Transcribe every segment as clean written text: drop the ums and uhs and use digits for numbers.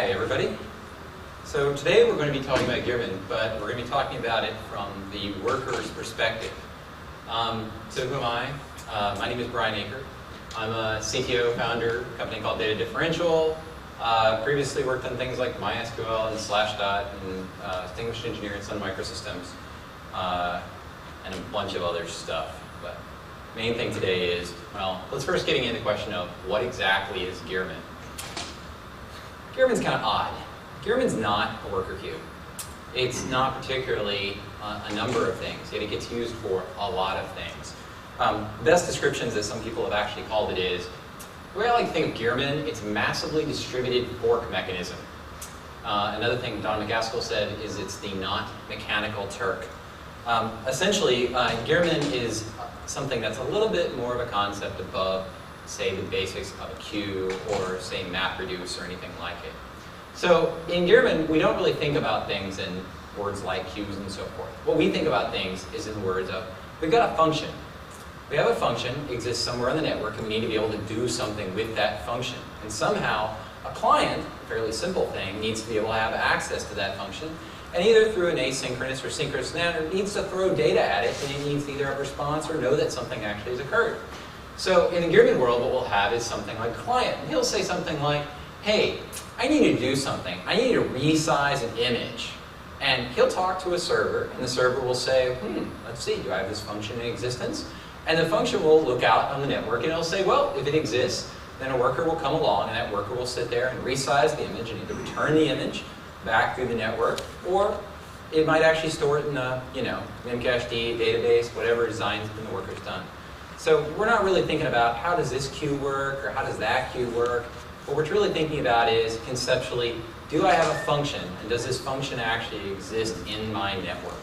Hi everybody. So today we're going to be talking about Gearman, but we're going to be talking about it from the worker's perspective. So who am I? My name is Brian Aker. I'm a CTO, founder of a company called Differential. Previously worked on things like MySQL and Slashdot and distinguished engineer in Sun Microsystems and a bunch of other stuff. But main thing today is, well, let's first getting into the question of what exactly is Gearman. Gearman's kind of odd. Gearman's not a worker queue. It's not particularly a number of things, yet it gets used for a lot of things. Best descriptions that some people have actually called it is, the way I like to think of Gearman, it's a massively distributed fork mechanism. Another thing Don McGaskill said is it's the not mechanical Turk. Essentially, Gearman is something that's a little bit more of a concept above, say, the basics of a queue or, say, MapReduce or anything like it. So in Gearman, we don't really think about things in words like queues and so forth. What we think about things is in words of, we've got a function. We have a function, exists somewhere on the network, and we need to be able to do something with that function. And somehow, a client, a fairly simple thing, needs to be able to have access to that function, and either through an asynchronous or synchronous manner, needs to throw data at it, and it needs to either have a response or know that something actually has occurred. So in the Gearman world, what we'll have is something like client. And he'll say something like, hey, I need to do something. I need to resize an image. And he'll talk to a server, and the server will say, let's see, do I have this function in existence? And the function will look out on the network, and it'll say, well, if it exists, then a worker will come along, and that worker will sit there and resize the image and either return the image back through the network, or it might actually store it in a, memcached database, whatever design the worker's done. So we're not really thinking about how does this queue work or how does that queue work. What we're really thinking about is conceptually, do I have a function and does this function actually exist in my network?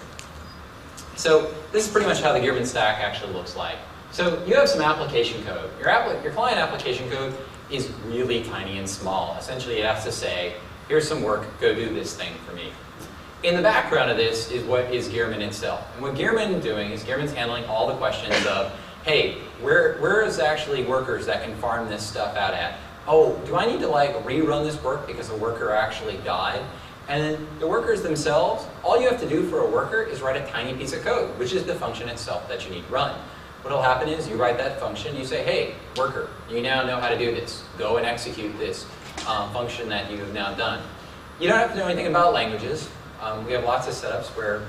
So this is pretty much how the Gearman stack actually looks like. So you have some application code. Your client application code is really tiny and small. Essentially it has to say, here's some work, go do this thing for me. In the background of this is what is Gearman itself. And what Gearman is doing is Gearman's handling all the questions of, hey, where is actually workers that can farm this stuff out at? Oh, do I need to rerun this work because a worker actually died? And then the workers themselves, all you have to do for a worker is write a tiny piece of code, which is the function itself that you need to run. What will happen is you write that function, you say, hey, worker, you now know how to do this. Go and execute this function that you have now done. You don't have to know anything about languages. We have lots of setups where,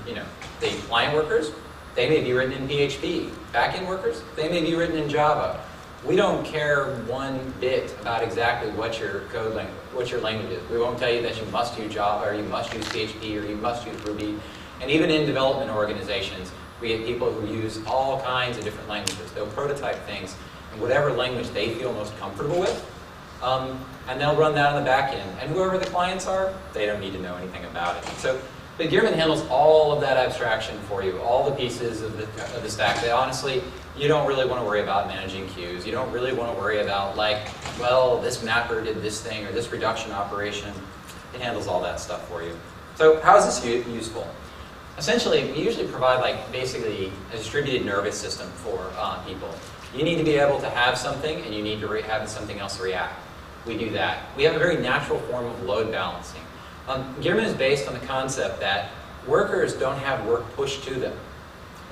the client workers, they may be written in PHP. Backend workers, they may be written in Java. We don't care one bit about exactly what your code language, what your language is. We won't tell you that you must use Java or you must use PHP or you must use Ruby. And even in development organizations, we get people who use all kinds of different languages. They'll prototype things in whatever language they feel most comfortable with. And they'll run that on the back end. And whoever the clients are, they don't need to know anything about it. So, but Gearman handles all of that abstraction for you, all the pieces of the stack. That honestly, you don't really want to worry about managing queues. You don't really want to worry about well, this mapper did this thing or this reduction operation. It handles all that stuff for you. So how is this useful? Essentially, we usually provide basically a distributed nervous system for people. You need to be able to have something and you need to have something else react. We do that. We have a very natural form of load balancing. Gearman is based on the concept that workers don't have work pushed to them.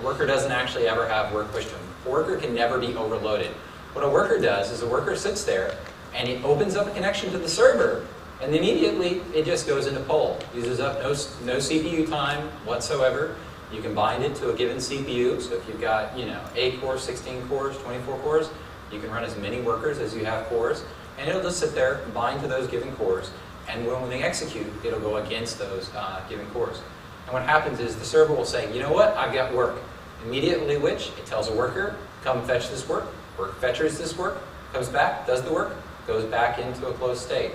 A worker doesn't actually ever have work pushed to them. A worker can never be overloaded. What a worker does is a worker sits there and it opens up a connection to the server and immediately it just goes into poll. Uses up no CPU time whatsoever. You can bind it to a given CPU. So if you've got 8 cores, 16 cores, 24 cores, you can run as many workers as you have cores. And it'll just sit there, bind to those given cores. And when they execute, it'll go against those given cores. And what happens is the server will say, you know what, I've got work. Immediately which, it tells a worker, come fetch this work. Work fetches this work, comes back, does the work, goes back into a closed state.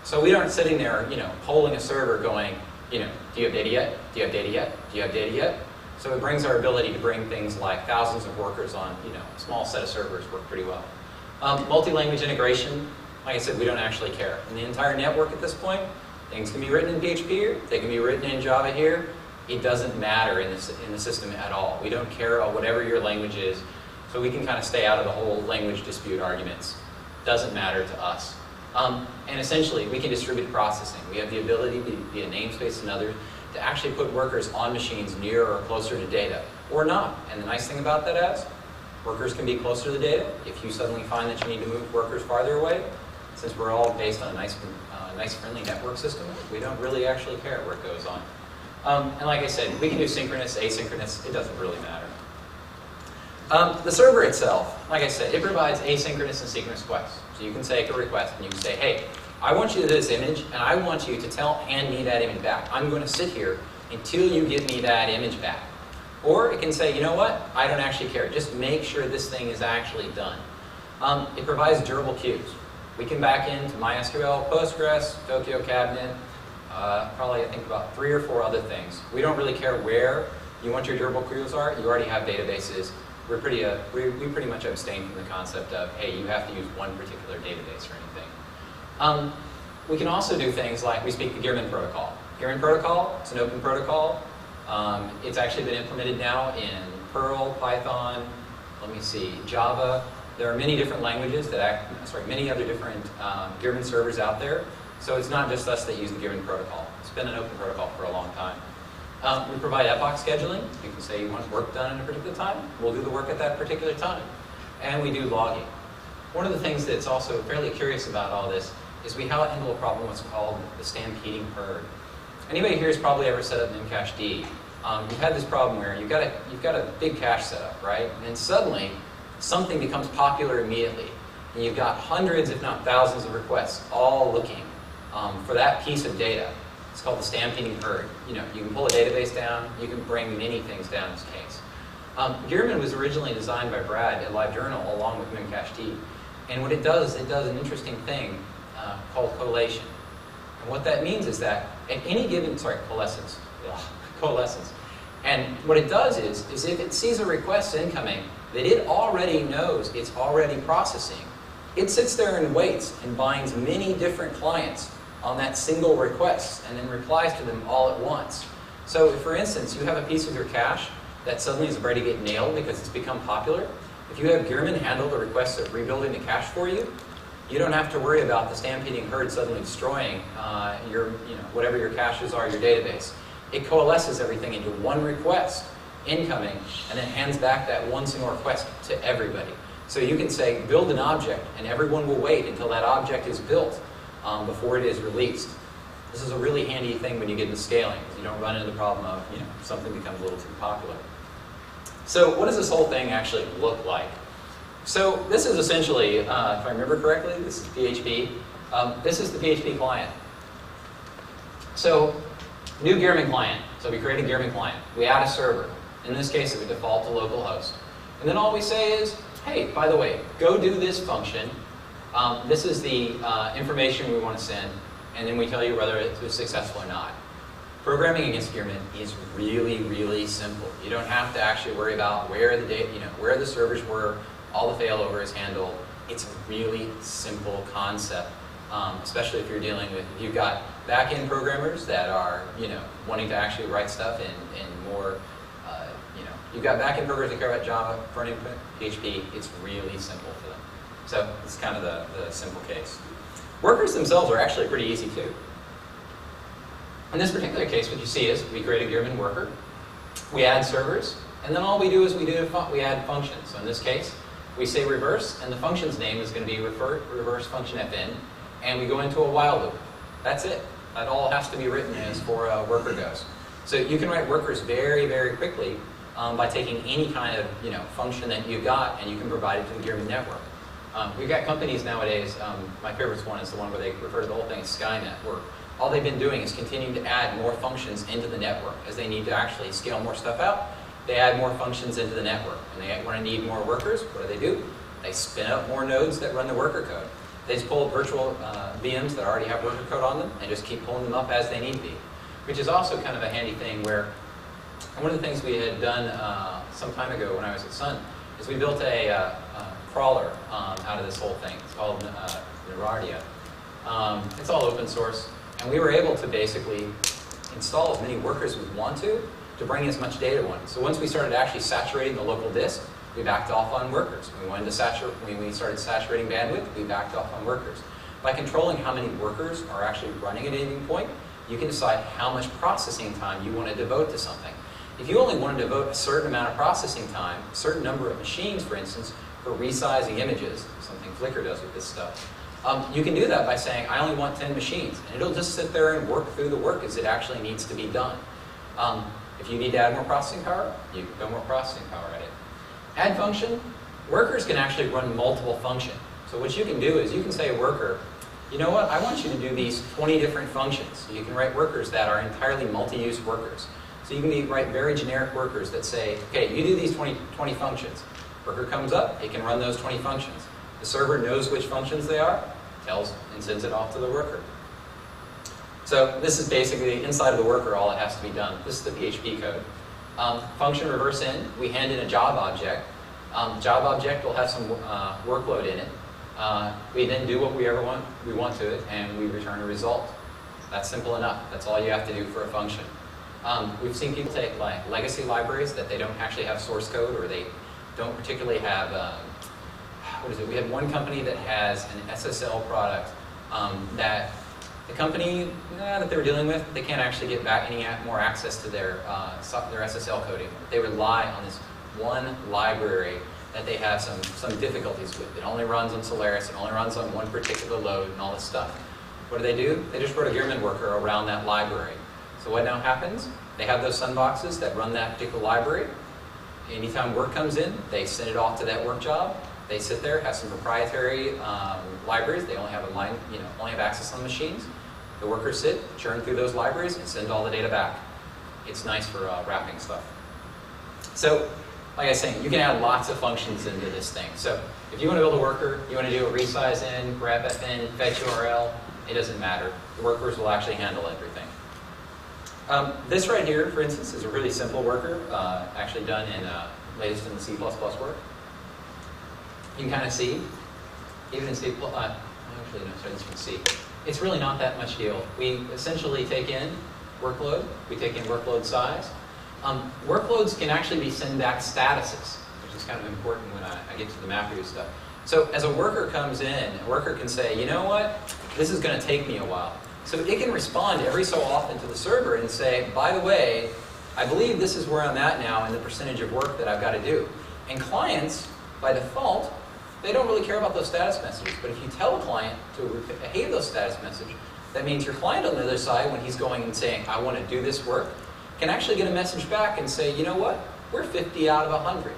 So we aren't sitting there, polling a server going, do you have data yet? Do you have data yet? Do you have data yet? So it brings our ability to bring things like thousands of workers on, a small set of servers work pretty well. Multi-language integration. Like I said, we don't actually care. In the entire network at this point, things can be written in PHP here, they can be written in Java here. It doesn't matter in the system at all. We don't care about whatever your language is, so we can kind of stay out of the whole language dispute arguments. Doesn't matter to us. And essentially, we can distribute processing. We have the ability via namespace and others to actually put workers on machines near or closer to data, or not. And the nice thing about that is, workers can be closer to the data. If you suddenly find that you need to move workers farther away, since we're all based on a nice friendly network system, we don't really actually care where it goes on. And like I said, we can do synchronous, asynchronous, it doesn't really matter. The server itself, like I said, it provides asynchronous and synchronous requests. So you can take a request and you can say, hey, I want you to do this image, and I want you to hand me that image back. I'm going to sit here until you give me that image back. Or it can say, you know what, I don't actually care. Just make sure this thing is actually done. It provides durable queues. We can back into MySQL, Postgres, Tokyo Cabinet, probably I think about 3 or 4 other things. We don't really care where you want your durable queues are. You already have databases. We pretty much abstain from the concept of, hey, you have to use one particular database or anything. We can also do things like we speak the Gearman protocol. Gearman protocol, it's an open protocol. It's actually been implemented now in Perl, Python, Java. There are many different languages many other different Gearman servers out there. So it's not just us that use the Gearman protocol. It's been an open protocol for a long time. We provide epoch scheduling. You can say you want work done at a particular time. We'll do the work at that particular time. And we do logging. One of the things that's also fairly curious about all this is we handle a problem what's called the stampeding herd. Anybody here has probably ever set up memcached. You've had this problem where you've got a big cache set up, right? And then suddenly something becomes popular immediately. And you've got hundreds, if not thousands, of requests all looking for that piece of data. It's called the stampeding herd. You can pull a database down. You can bring many things down in this case. Gearman was originally designed by Brad at LiveJournal along with memcached. And what it does an interesting thing called collation. And what that means is that at any given, coalescence. Coalescence. And what it does is if it sees a request incoming that it already knows it's already processing, it sits there and waits and binds many different clients on that single request and then replies to them all at once. So if, for instance, you have a piece of your cache that suddenly is ready to get nailed because it's become popular, if you have Gearman handle the request of rebuilding the cache for you, you don't have to worry about the stampeding herd suddenly destroying whatever your caches are, your database. It coalesces everything into one request incoming and then hands back that one single request to everybody. So you can say, build an object, and everyone will wait until that object is built before it is released. This is a really handy thing when you get into scaling, because you don't run into the problem of something becomes a little too popular. So what does this whole thing actually look like? So this is essentially, if I remember correctly, this is PHP. This is the PHP client. So new Gearman client. So we create a Gearman client. We add a server. In this case, it would default to localhost. And then all we say is, hey, by the way, go do this function. This is the information we want to send. And then we tell you whether it was successful or not. Programming against Gearman is really, really simple. You don't have to actually worry about where the data, where the servers were, all the failover is handled. It's a really simple concept, especially if you're dealing with, you've got back-end programmers that are, wanting to actually write stuff in more, you've got back-end programmers that care about Java, front-end PHP. It's really simple for them. So it's kind of the simple case. Workers themselves are actually pretty easy too. In this particular case, what you see is we create a Gearman worker, we add servers, and then all we do is we add functions. So in this case, we say reverse, and the function's name is going to be reverse function fn, and we go into a while loop. That's it. That all has to be written as for a worker goes. So you can write workers very, very quickly by taking any kind of function that you've got, and you can provide it to the Gearman network. We've got companies nowadays, my favorite one is the one where they refer to the whole thing as Skynet, where all they've been doing is continuing to add more functions into the network. As they need to actually scale more stuff out, they add more functions into the network. And they want to need more workers, what do? They spin up more nodes that run the worker code. They just pull virtual VMs that already have worker code on them and just keep pulling them up as they need to be. Which is also kind of a handy thing where, one of the things we had done some time ago when I was at Sun, is we built a crawler out of this whole thing. It's called Nerardia. It's all open source. And we were able to basically install as many workers as we want to bring as much data on. So once we started actually saturating the local disk, we backed off on workers. When we started saturating bandwidth, we backed off on workers. by controlling how many workers are actually running at any point, you can decide how much processing time you want to devote to something. If you only want to devote a certain amount of processing time, a certain number of machines, for instance, for resizing images, something Flickr does with this stuff, you can do that by saying, I only want 10 machines, and it'll just sit there and work through the work as it actually needs to be done. If you need to add more processing power, you can put more processing power at it. Add function, workers can actually run multiple functions. So what you can do is you can say a worker, you know what, I want you to do these 20 different functions. So you can write workers that are entirely multi-use workers. So you can write very generic workers that say, okay, you do these 20 functions. Worker comes up, it can run those 20 functions. The server knows which functions they are, tells and sends it off to the worker. So this is basically inside of the worker all that has to be done. This is the PHP code. Function reverse in, we hand in a job object. Job object will have some workload in it. We then do what we want to it, and we return a result. That's simple enough. That's all you have to do for a function. We've seen people take like legacy libraries that they don't actually have source code, or they don't particularly have, what is it? We had one company that has an SSL product that the company that they were dealing with, they can't actually get back any more access to their SSL coding. They rely on this one library that they have some difficulties with. It only runs on Solaris, it only runs on one particular load and all this stuff. What do? They just wrote a Gearman worker around that library. So what now happens? They have those sandboxes that run that particular library. Anytime work comes in, they send it off to that work job. They sit there, have some proprietary libraries. They only have a line, only have access on machines. The workers sit, churn through those libraries, and send all the data back. It's nice for wrapping stuff. So, like I was saying, you can add lots of functions into this thing. So, if you want to build a worker, you want to do a resize in, grab FN, fetch URL, it doesn't matter. The workers will actually handle everything. This right here, for instance, is a really simple worker, actually done in latest in the C++ work. You can kind of see, even in C++, actually no, sorry, this one's C. It's really not that much deal. We essentially take in workload, we take in workload size. Workloads can actually be send back statuses, which is kind of important when I get to the MapReduce stuff. So as a worker comes in, a worker can say, you know what, this is going to take me a while. So it can respond every so often to the server and say, by the way, I believe this is where I'm at now in the percentage of work that I've got to do. And clients, by default, they don't really care about those status messages. But if you tell a client to behave those status messages, that means your client on the other side, when he's going and saying, I want to do this work, can actually get a message back and say, you know what, we're 50 out of 100.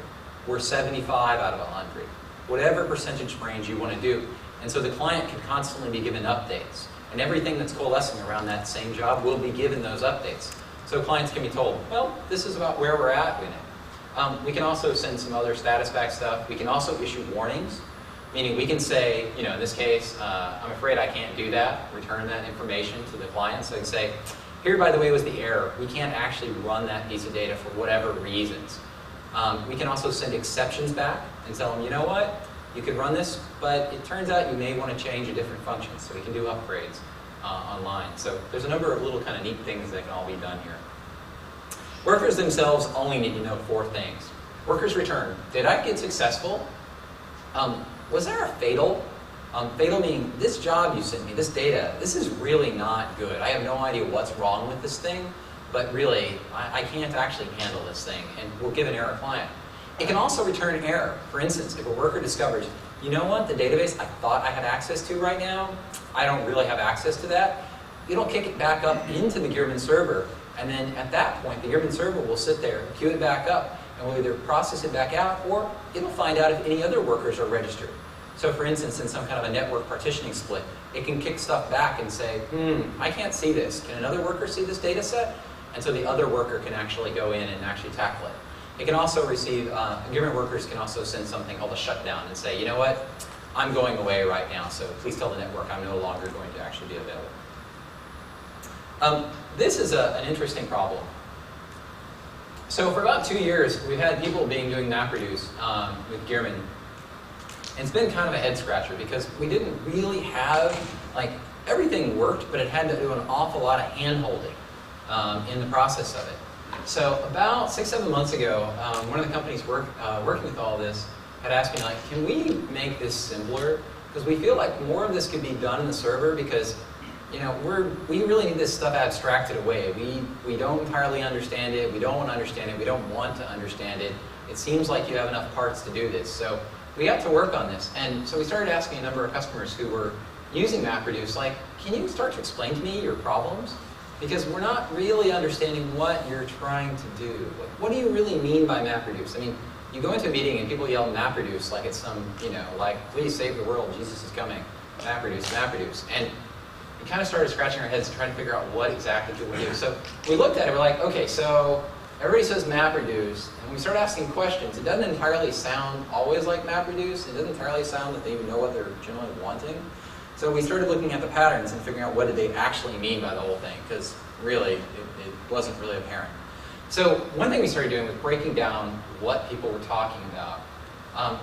We're 75 out of 100. Whatever percentage range you want to do. And so the client can constantly be given updates. And everything that's coalescing around that same job will be given those updates. So clients can be told, well, this is about where we're at in it. We can also send some other status back stuff. We can also issue warnings, meaning we can say, in this case, I'm afraid I can't do that, return that information to the client. So I can say, here, by the way, was the error. We can't actually run that piece of data for whatever reasons. We can also send exceptions back and tell them, you know what? You could run this, but it turns out you may want to change a different function, so we can do upgrades online. So there's a number of little kind of neat things that can all be done here. Workers themselves only need to know 4 things. Workers return. Did I get successful? Was there a fatal? Fatal meaning, this job you sent me, this data, this is really not good. I have no idea what's wrong with this thing, but really, I can't actually handle this thing, and we'll give an error client. It can also return error. For instance, if a worker discovers, you know what, the database I thought I had access to right now, I don't really have access to that, it'll kick it back up into the Gearman server, and then at that point, the Gearman server will sit there, queue it back up, and will either process it back out, or it'll find out if any other workers are registered. So for instance, in some kind of a network partitioning split, it can kick stuff back and say, I can't see this. Can another worker see this data set? And so the other worker can actually go in and actually tackle it. It can also receive, Gearman workers can also send something called a shutdown and say, you know what, I'm going away right now, so please tell the network I'm no longer going to actually be available. This is an interesting problem. So for about 2 years, we've had people doing MapReduce with Gearman. And it's been kind of a head scratcher because we didn't really have, everything worked, but it had to do an awful lot of hand-holding in the process of it. So about 6-7 months ago, one of the companies working with all this had asked me, can we make this simpler? because we feel like more of this could be done in the server because we really need this stuff abstracted away. We don't entirely understand it. We don't want to understand it. We don't want to understand it. It seems like you have enough parts to do this. So we got to work on this. And so we started asking a number of customers who were using MapReduce, like, can you start to explain to me your problems? Because we're not really understanding what you're trying to do. What do you really mean by MapReduce? I mean, you go into a meeting and people yell MapReduce like it's some, like, please save the world, Jesus is coming. MapReduce, MapReduce. And we kind of started scratching our heads trying to figure out what exactly people do. So we looked at it, we're like, okay, so everybody says MapReduce, and when we start asking questions, it doesn't entirely sound always like MapReduce. It doesn't entirely sound that they even know what they're generally wanting. So we started looking at the patterns and figuring out what did they actually mean by the whole thing, because really, it wasn't really apparent. So one thing we started doing was breaking down what people were talking about.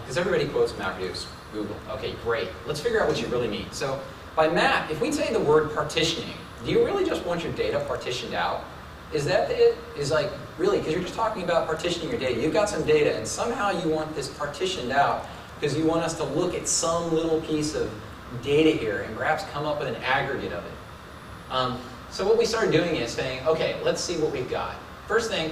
Because everybody quotes MapReduce, Google. Okay, great. Let's figure out what you really mean. So by map, if we say the word partitioning, do you really just want your data partitioned out? Is that it? Is like, really, because you're just talking about partitioning your data. You've got some data, and somehow you want this partitioned out because you want us to look at some little piece of data here and perhaps come up with an aggregate of it. So what we started doing is saying, okay, let's see what we've got. First thing,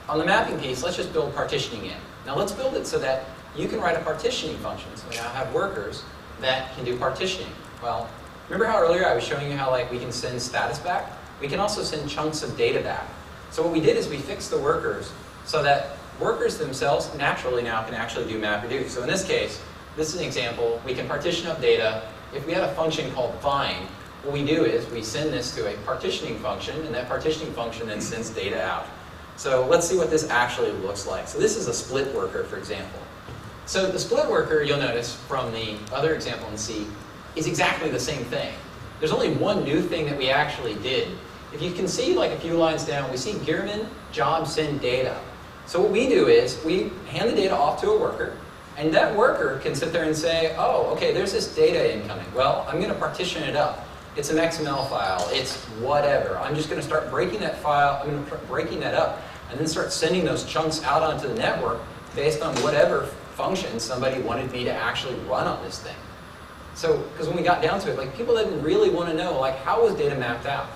on the mapping piece, let's just build partitioning in. Now let's build it so that you can write a partitioning function. So we now have workers that can do partitioning. Well, remember how earlier I was showing you how we can send status back? We can also send chunks of data back. So what we did is we fixed the workers so that workers themselves naturally now can actually do MapReduce. So in this case, this is an example. We can partition up data. If we had a function called find, what we do is we send this to a partitioning function, and that partitioning function then sends data out. So let's see what this actually looks like. So this is a split worker, for example. So the split worker, you'll notice from the other example in C, is exactly the same thing. There's only one new thing that we actually did. If you can see a few lines down, we see Gearman job send data. So what we do is we hand the data off to a worker, and that worker can sit there and say, oh, okay, there's this data incoming. Well, I'm going to partition it up. It's an XML file. It's whatever. I'm just going to start breaking that file. I'm going to start breaking that up and then start sending those chunks out onto the network based on whatever function somebody wanted me to actually run on this thing. So, because when we got down to it, people didn't really want to know, how was data mapped out?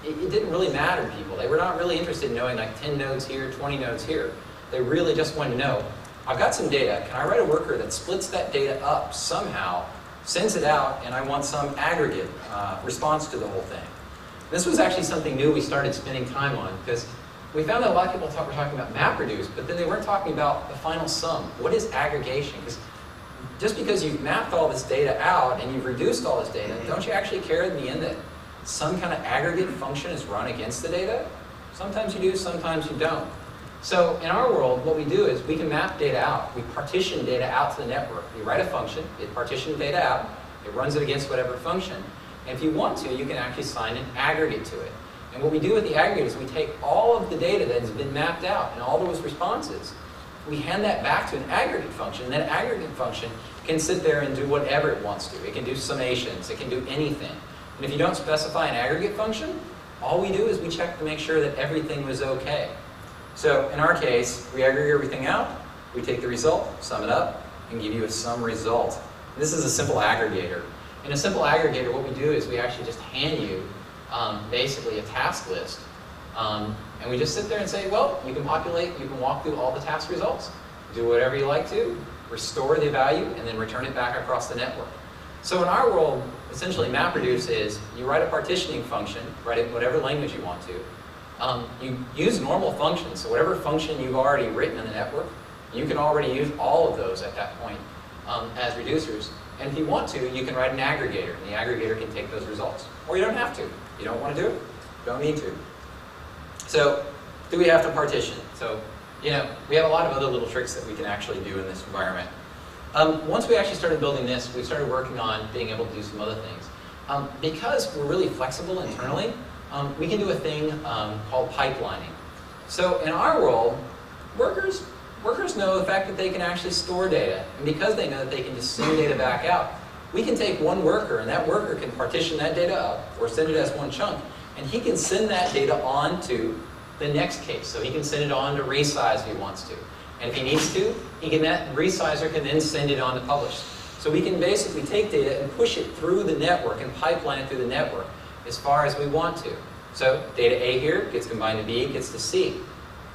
It didn't really matter to people. They were not really interested in knowing 10 nodes here, 20 nodes here. They really just wanted to know, I've got some data. Can I write a worker that splits that data up somehow, sends it out, and I want some aggregate response to the whole thing. This was actually something new we started spending time on, because we found that a lot of people were talking about MapReduce, but then they weren't talking about the final sum. What is aggregation? Because just because you've mapped all this data out and you've reduced all this data, don't you actually care in the end that some kind of aggregate function is run against the data? Sometimes you do, sometimes you don't. So in our world, what we do is we can map data out. We partition data out to the network. You write a function, it partitions data out, it runs it against whatever function. And if you want to, you can actually assign an aggregate to it. And what we do with the aggregate is we take all of the data that has been mapped out and all those responses, we hand that back to an aggregate function, and that aggregate function can sit there and do whatever it wants to. It can do summations, it can do anything. And if you don't specify an aggregate function, all we do is we check to make sure that everything was okay. So in our case, we aggregate everything out, we take the result, sum it up, and give you a sum result. This is a simple aggregator. In a simple aggregator, what we do is we actually just hand you basically a task list. And we just sit there and say, well, you can populate, you can walk through all the task results, do whatever you like to, restore the value, and then return it back across the network. So in our world, essentially MapReduce is you write a partitioning function, write it in whatever language you want to. You use normal functions, so whatever function you've already written in the network, you can already use all of those at that point as reducers. And if you want to, you can write an aggregator, and the aggregator can take those results. Or you don't have to. You don't want to do it? Don't need to. So, do we have to partition? So, we have a lot of other little tricks that we can actually do in this environment. Once we actually started building this, we started working on being able to do some other things. Because we're really flexible internally, we can do a thing called pipelining. So in our world, workers know the fact that they can actually store data. And because they know that they can just send data back out, we can take one worker, and that worker can partition that data up, or send it as one chunk, and he can send that data on to the next case. So he can send it on to resize if he wants to. And if he needs to, that resizer can then send it on to publish. So we can basically take data and push it through the network and pipeline it through the network as far as we want to. So data A here gets combined to B, gets to C.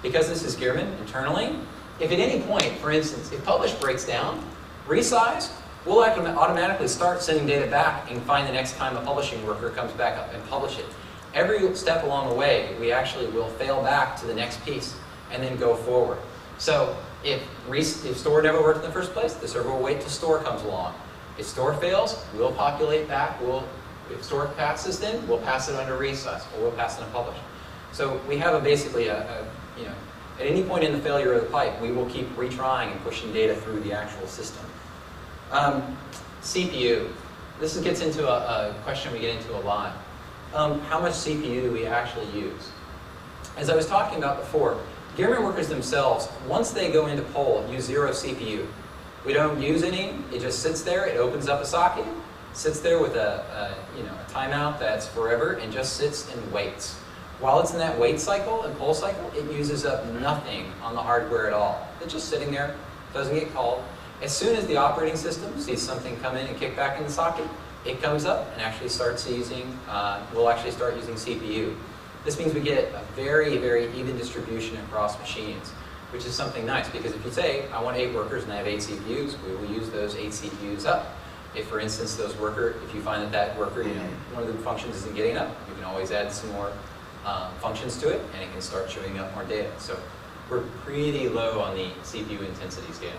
Because this is Gearman internally, if at any point, for instance, if publish breaks down, resize, we'll automatically start sending data back and find the next time a publishing worker comes back up and publish it. Every step along the way, we actually will fail back to the next piece and then go forward. So if store never worked in the first place, the server will wait till store comes along. If store fails, we'll populate back. If store passes then, we'll pass it under resize, or we'll pass it on publish. So we have basically at any point in the failure of the pipe, we will keep retrying and pushing data through the actual system. CPU. This gets into a question we get into a lot. How much CPU do we actually use? As I was talking about before, Gearman workers themselves, once they go into poll, use 0 CPU. We don't use any. It just sits there. It opens up a socket, sits there with a timeout that's forever, and just sits and waits. While it's in that wait cycle and poll cycle, it uses up nothing on the hardware at all. It's just sitting there, doesn't get called. As soon as the operating system sees something come in and kick back in the socket, it comes up and actually starts using, we'll actually start using CPU. This means we get a very, very even distribution across machines, which is something nice, because if you say, I want 8 workers and I have 8 CPUs, we will use those 8 CPUs up. If, for instance, if you find that worker, one of the functions isn't getting up, you can always add some more functions to it, and it can start chewing up more data. So we're pretty low on the CPU intensity scale.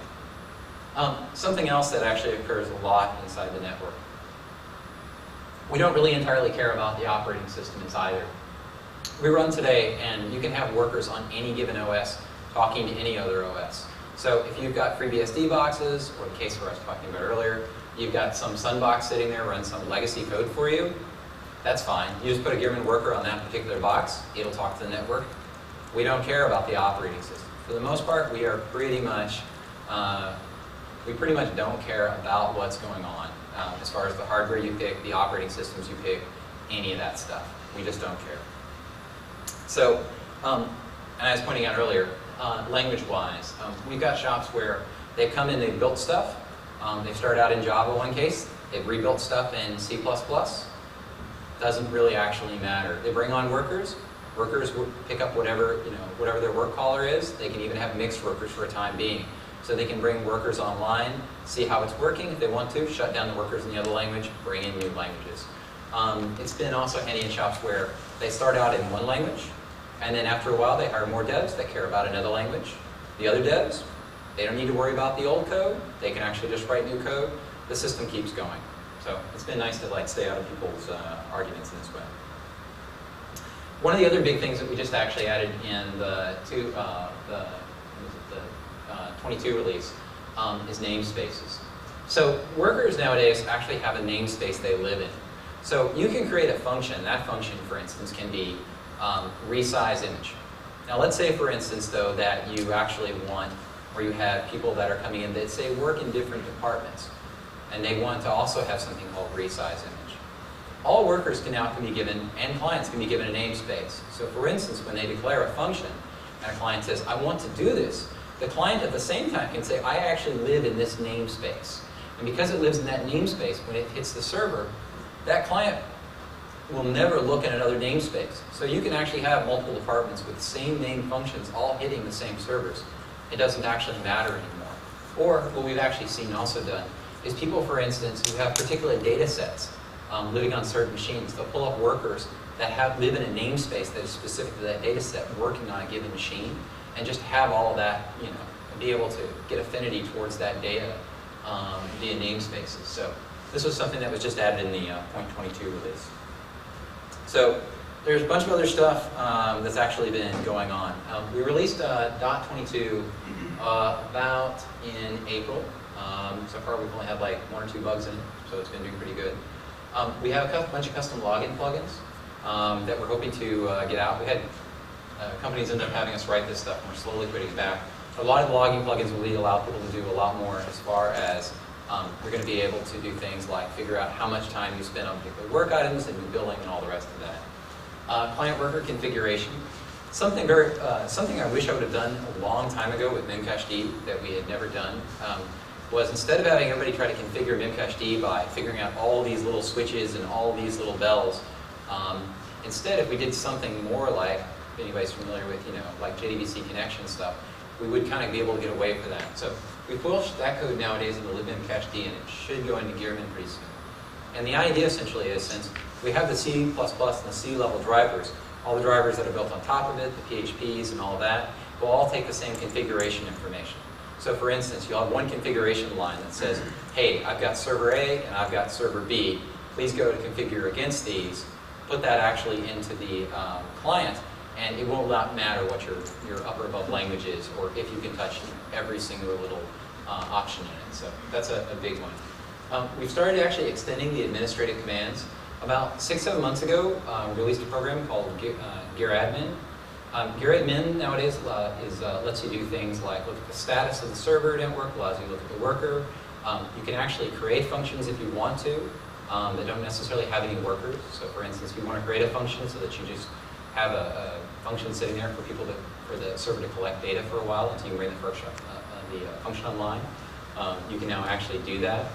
Something else that actually occurs a lot inside the network. We don't really entirely care about the operating systems either. We run today, and you can have workers on any given OS talking to any other OS. So if you've got FreeBSD boxes, or the case where I was talking about earlier, you've got some Sunbox sitting there running some legacy code for you, that's fine. You just put a Gearman worker on that particular box, it'll talk to the network. We don't care about the operating system. For the most part, we pretty much don't care about what's going on as far as the hardware you pick, the operating systems you pick, any of that stuff. We just don't care. So, and I was pointing out earlier, language-wise, we've got shops where they come in, they've built stuff. They start out in Java one case, they've rebuilt stuff in C++. Doesn't really actually matter. They bring on workers. Workers will pick up whatever their work caller is. They can even have mixed workers for a time being. So they can bring workers online, see how it's working if they want to, shut down the workers in the other language, bring in new languages. It's been also handy in shops where they start out in one language, and then after a while they hire more devs that care about another language. The other devs, they don't need to worry about the old code. They can actually just write new code. The system keeps going. So it's been nice to stay out of people's arguments in this way. One of the other big things that we just actually added in the 22 release is namespaces. So workers nowadays actually have a namespace they live in. So you can create a function. That function, for instance, can be resize image. Now let's say, for instance, though, that you actually want, or you have people that are coming in that say work in different departments, and they want to also have something called resize image. All workers can be given, and clients can be given a namespace. So for instance, when they declare a function, and a client says, I want to do this, the client at the same time can say, I actually live in this namespace. And because it lives in that namespace, when it hits the server, that client will never look at another namespace. So you can actually have multiple departments with the same name functions all hitting the same servers. It doesn't actually matter anymore. Or what we've actually seen also done is people, for instance, who have particular data sets living on certain machines, they'll pull up workers that live in a namespace that is specific to that data set working on a given machine, and just have all of that, be able to get affinity towards that data via namespaces. So this was something that was just added in the 0.22 release. So there's a bunch of other stuff that's actually been going on. We released .22 about in April. So far we've only had like 1 or 2 bugs in it, so it's been doing pretty good. We have a bunch of custom login plugins that we're hoping to get out. We had companies end up having us write this stuff, and we're slowly putting it back. A lot of the logging plugins will allow people to do a lot more as far as we're going to be able to do things like figure out how much time you spend on particular work items and do billing and all the rest of that. Client worker configuration. Something I wish I would have done a long time ago with memcached that we had never done was instead of having everybody try to configure memcached by figuring out all these little switches and all these little bells, instead if we did something more like, if anybody's familiar with, like JDBC connection stuff, we would kind of be able to get away from that. So we published that code nowadays in the libmemcached, and it should go into Gearman pretty soon. And the idea essentially is, since we have the C++ and the C level drivers, all the drivers that are built on top of it, the PHPs and all of that, will all take the same configuration information. So for instance, you'll have one configuration line that says, hey, I've got server A and I've got server B. Please go to configure against these. Put that actually into the client, and it will not matter what your upper above language is, or if you can touch every single little option in it. So that's a big one. We've started actually extending the administrative commands. About 6-7 months ago, we released a program called Gearman. Gearman nowadays lets you do things like look at the status of the server network, allows you to look at the worker. You can actually create functions if you want to that don't necessarily have any workers. So for instance, if you want to create a function so that you just have a function sitting there for the server to collect data for a while until you bring the function online, you can now actually do that.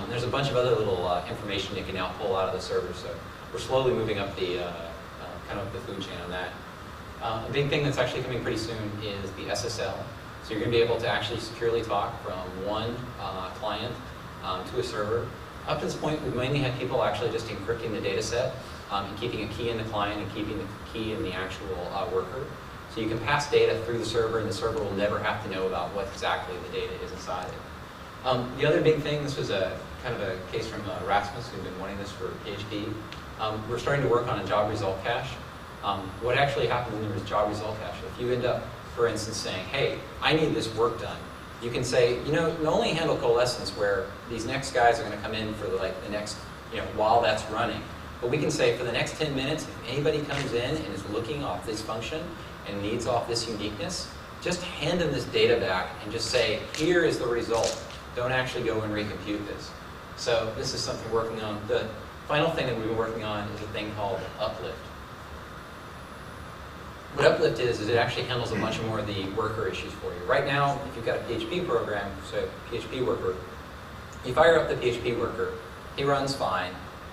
There's a bunch of other little information you can now pull out of the server. So we're slowly moving up the kind of the food chain on that. A big thing that's actually coming pretty soon is the SSL. So you're going to be able to actually securely talk from one client to a server. Up to this point, we've mainly had people actually just encrypting the data set and keeping a key in the client and keeping the key in the actual worker. So you can pass data through the server, and the server will never have to know about what exactly the data is inside it. The other big thing, this was a kind of a case from Rasmus, who'd been wanting this for PHP. We're starting to work on a job result cache. What actually happens when there's job result cache? If you end up, for instance, saying, hey, I need this work done, you can say, not only handle coalescence where these next guys are going to come in for the next, while that's running, but we can say for the next 10 minutes, if anybody comes in and is looking off this function and needs off this uniqueness, just hand them this data back and just say, here is the result. Don't actually go and recompute this. So this is something we're working on. The final thing that we've been working on is a thing called Uplift. What Uplift is it actually handles a bunch more of the worker issues for you. Right now, if you've got a PHP program, so PHP worker, you fire up the PHP worker, he runs fine.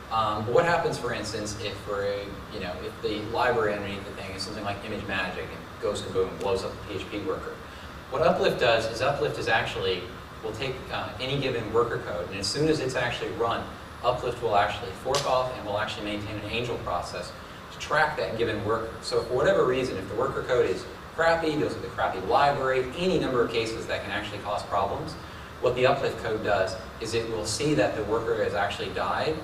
But what happens, for instance, if if the library underneath the thing is something like Image Magic and goes kaboom, blows up the PHP worker? What Uplift does is Uplift is actually will take any given worker code, and as soon as it's actually run, Uplift will actually fork off and will actually maintain an angel process to track that given worker. So for whatever reason, if the worker code is crappy, goes with the crappy library, any number of cases that can actually cause problems, what the Uplift code does is it will see that the worker has actually died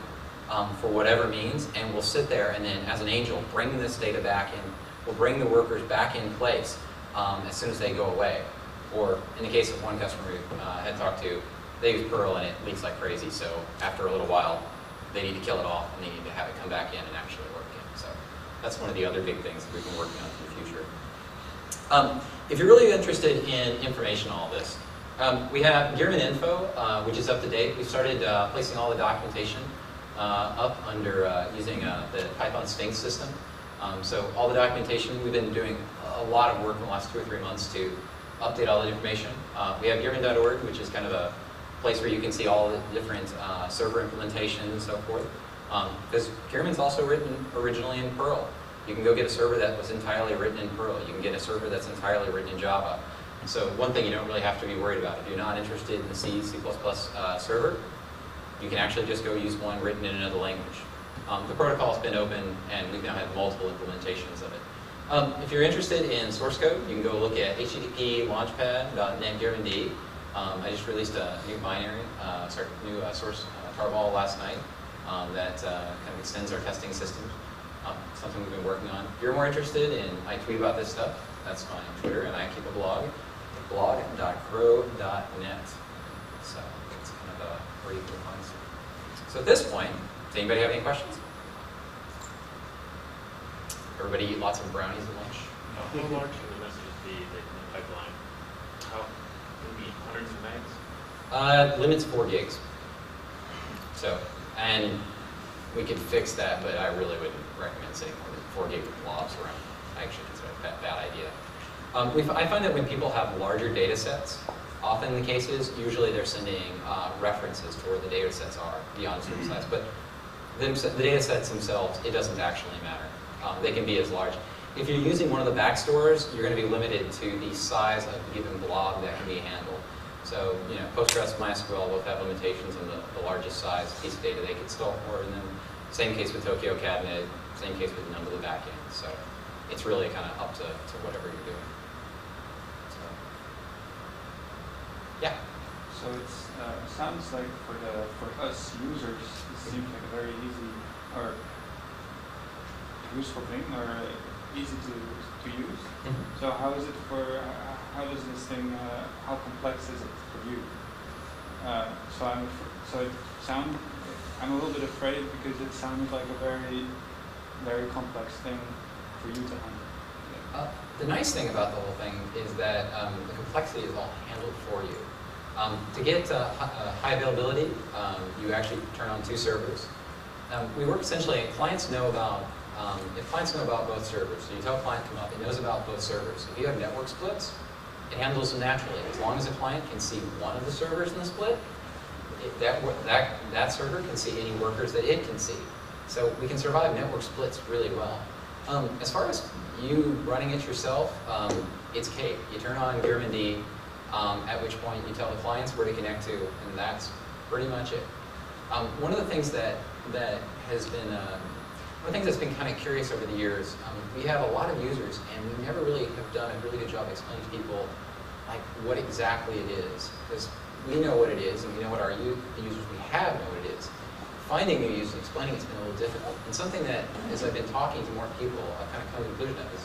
for whatever means, and will sit there and then, as an angel, bring this data back in, will bring the workers back in place as soon as they go away. Or in the case of one customer we had talked to, they use Perl and it leaks like crazy, so after a little while, they need to kill it off and they need to have it come back in and actually work in. So that's one of the other big things that we've been working on for the future. If you're really interested in information on all this, we have Gearman Info, which is up to date. We've started placing all the documentation up under using the Python Sphinx system. So all the documentation, we've been doing a lot of work in the last 2 or 3 months to update all the information. We have Gearman.org, which is kind of a place where you can see all the different server implementations and so forth. Because Gearman's also written originally in Perl. You can go get a server that was entirely written in Perl. You can get a server that's entirely written in Java. So one thing you don't really have to be worried about. If you're not interested in the C++ server, you can actually just go use one written in another language. The protocol's been open, and we've now had multiple implementations of it. If you're interested in source code, you can go look at http://launchpad.net Gearman. I just released a new new source tarball last night that kind of extends our testing system. Something we've been working on. If you're more interested in, I tweet about this stuff, that's my Twitter, and I keep a blog.crow.net. So it's kind of where you can find stuff. So at this point, does anybody have any questions? Everybody eat lots of brownies at lunch? How large can the messages be in the pipeline? How can it be hundreds of megs? Limit's 4 gigs. So, and we could fix that, but I really wouldn't recommend sitting more than 4 gig blobs around. I actually consider that a bad idea. I find that when people have larger data sets, often the case is. Usually they're sending references to where the data sets are beyond a certain size. But the data sets themselves, it doesn't actually matter. They can be as large. If you're using one of the backstores, you're going to be limited to the size of the given blob that can be handled. So, Postgres and MySQL both have limitations on the largest size piece of data they can store, and then same case with Tokyo Cabinet, same case with none of the backend. So it's really kind of up to whatever you're doing. So, yeah. So it sounds like for us users, it seems like a very easy or useful thing, or easy to use. Mm-hmm. So how is it for? How does this thing? How complex is it for you? I'm a little bit afraid because it sounds like a very, very complex thing for you to handle. The nice thing about the whole thing is that the complexity is all handled for you. To get high availability, you actually turn on 2 servers. We work essentially, clients know about, if clients know about both servers, so you tell a client to come up, it knows about both servers. If you have network splits, it handles them naturally. As long as a client can see one of the servers in the split, that server can see any workers that it can see. So we can survive network splits really well. As far as you running it yourself, it's cake. You turn on Gearman D, at which point you tell the clients where to connect to, and that's pretty much it. One of the things that has been one of the things that's been kind of curious over the years, we have a lot of users, and we never really have done a really good job explaining to people like what exactly it is, because we know what it is, and we know what the users we have know what it is. Finding new users, explaining it's been a little difficult, and something that, as I've been talking to more people, I've kind of come to the conclusion of is,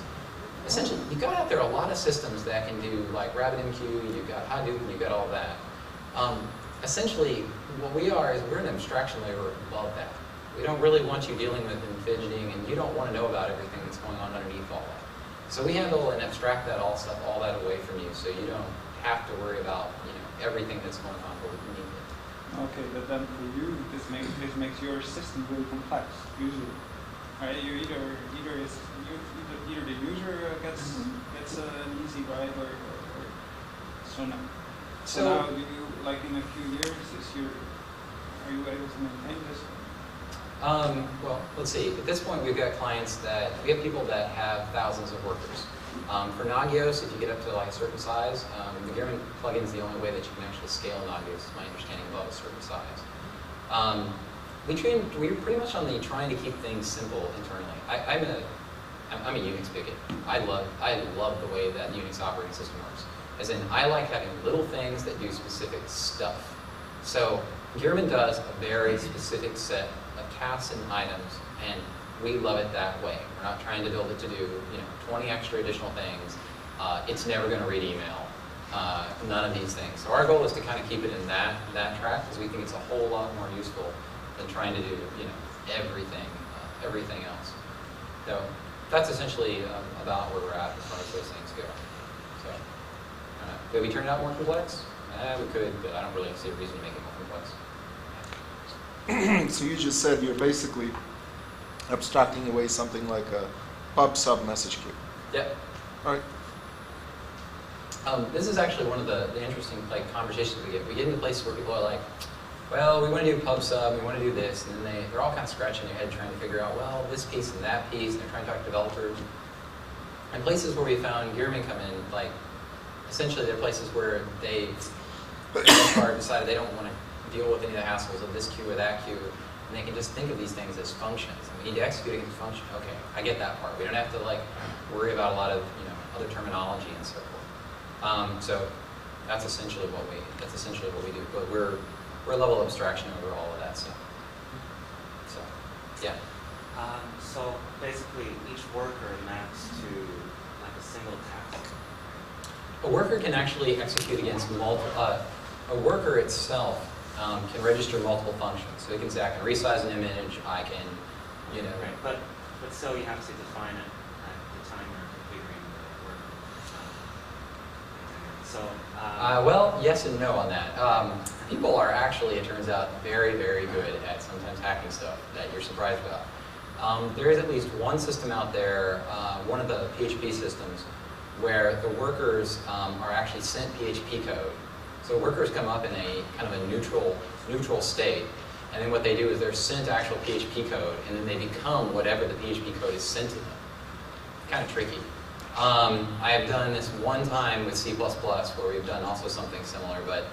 essentially, you've got out there a lot of systems that can do like RabbitMQ, you've got Hadoop, you've got all that. Essentially, what we are is we're an abstraction layer above that. We don't really want you dealing with and fidgeting, and you don't want to know about everything that's going on underneath all that. So we handle and abstract all that away from you, so you don't have to worry about everything that's going on beneath it. Okay, but then for you, this makes your system really complex. Usually, right? You either the user gets an easy ride, or so now. So now, do you, like in a few years, are you able to maintain this? Well, let's see. At this point, we have people that have thousands of workers. For Nagios, if you get up to like a certain size, the Gearman plugin is the only way that you can actually scale Nagios, is my understanding, above a certain size. We're pretty much on the trying to keep things simple internally. I'm a Unix bigot. I love the way that Unix operating system works. As in, I like having little things that do specific stuff. So Gearman does a very specific set of tasks and items, and we love it that way. We're not trying to build it to do 20 extra additional things. It's never going to read email. None of these things. So our goal is to kind of keep it in that track, because we think it's a whole lot more useful than trying to do everything else. So that's essentially about where we're at as far as those things go. So could we turn it out more complex? We could, but I don't really see a reason to make it more complex. So you just said you're basically abstracting away something like a pub sub message queue. Yep. All right. This is actually one of the interesting conversations we get. We get into places where people are like, well, we want to do pub sub, we want to do this, and then they're all kind of scratching their head trying to figure out, well, this piece and that piece, and they're trying to talk to developers. And places where we found Gearman come in, essentially they're places where they, for the most part, decided they don't want to deal with any of the hassles of this queue or that queue, and they can just think of these things as functions. And we need to execute against a function. Okay, I get that part. We don't have to worry about a lot of other terminology and so forth. So that's essentially what we do. But we're a level of abstraction over all of that stuff. So yeah. So basically, each worker maps to a single task. A worker can actually execute against multiple. A worker itself can register multiple functions. So it can say, I can resize an image. I can, Right. But still, you have to define it at the time you're configuring the worker. So. Well, yes and no on that. People are actually, it turns out, very, very good at sometimes hacking stuff that you're surprised about. There is at least one system out there, one of the PHP systems, where the workers are actually sent PHP code, So workers come up in a kind of a neutral state, and then what they do is they're sent actual PHP code, and then they become whatever the PHP code is sent to them. Kind of tricky. I have done this one time with C++, where we've done also something similar, but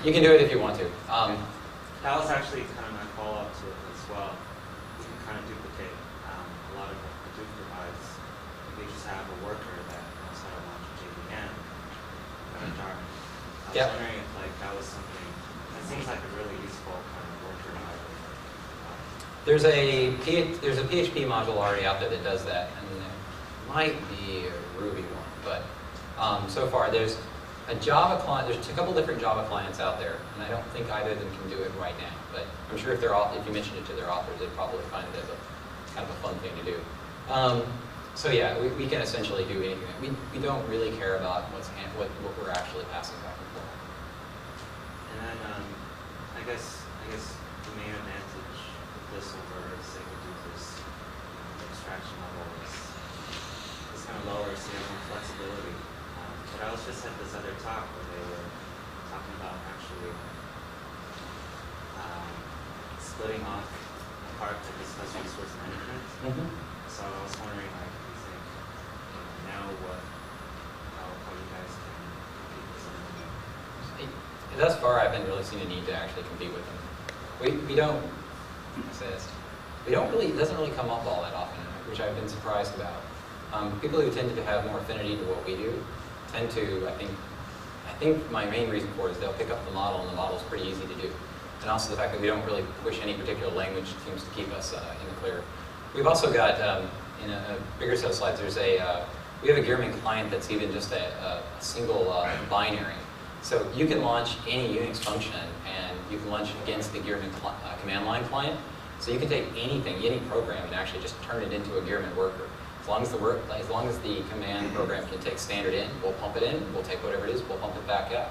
you can do it if you want to. That was actually kind of my follow-up to it as well. You can kind of duplicate a lot of what Hadoop provides. You just have a worker that knows how to launch a JVM and a jar. I was wondering if that was something that seems like a really useful kind of worker library. There's a PHP module already out there that does that, and there might be a Ruby one, but so far there's a Java client. There's a couple different Java clients out there, and I don't think either of them can do it right now. But I'm sure if you mentioned it to their authors, they'd probably find it as a kind of a fun thing to do. So yeah, we can essentially do anything. We don't really care about what we're actually passing back and forth. And then I guess the main advantage of this over, say, Hadoop's abstraction level is kind of lower, so you have more flexibility. But I was just at this other talk where they were talking about actually splitting off a part to discuss resource management. So I was wondering, do you think now how you guys can compete with something? Thus far, I haven't really seen a need to actually compete with them. We don't. It doesn't really come up all that often, which I've been surprised about. People who tend to have more affinity to what we do tend to, I think my main reason for it is they'll pick up the model, and the model is pretty easy to do. And also the fact that we don't really push any particular language seems to keep us in the clear. We've also got, in a bigger set of slides, we have a Gearman client that's even just a single binary. So you can launch any Unix function, and you can launch against the Gearman command line client. So you can take anything, any program, and actually just turn it into a Gearman worker. As long as the command program can take standard in, we'll pump it in, we'll take whatever it is, we'll pump it back out.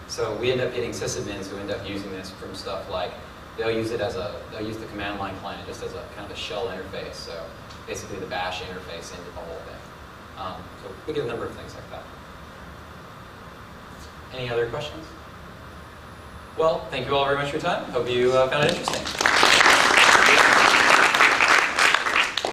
So we end up getting sysadmins who end up using this from stuff like, they'll use the command line client just as a kind of a shell interface. So basically the bash interface into the whole thing. So we get a number of things like that. Any other questions? Well, thank you all very much for your time. Hope you found it interesting.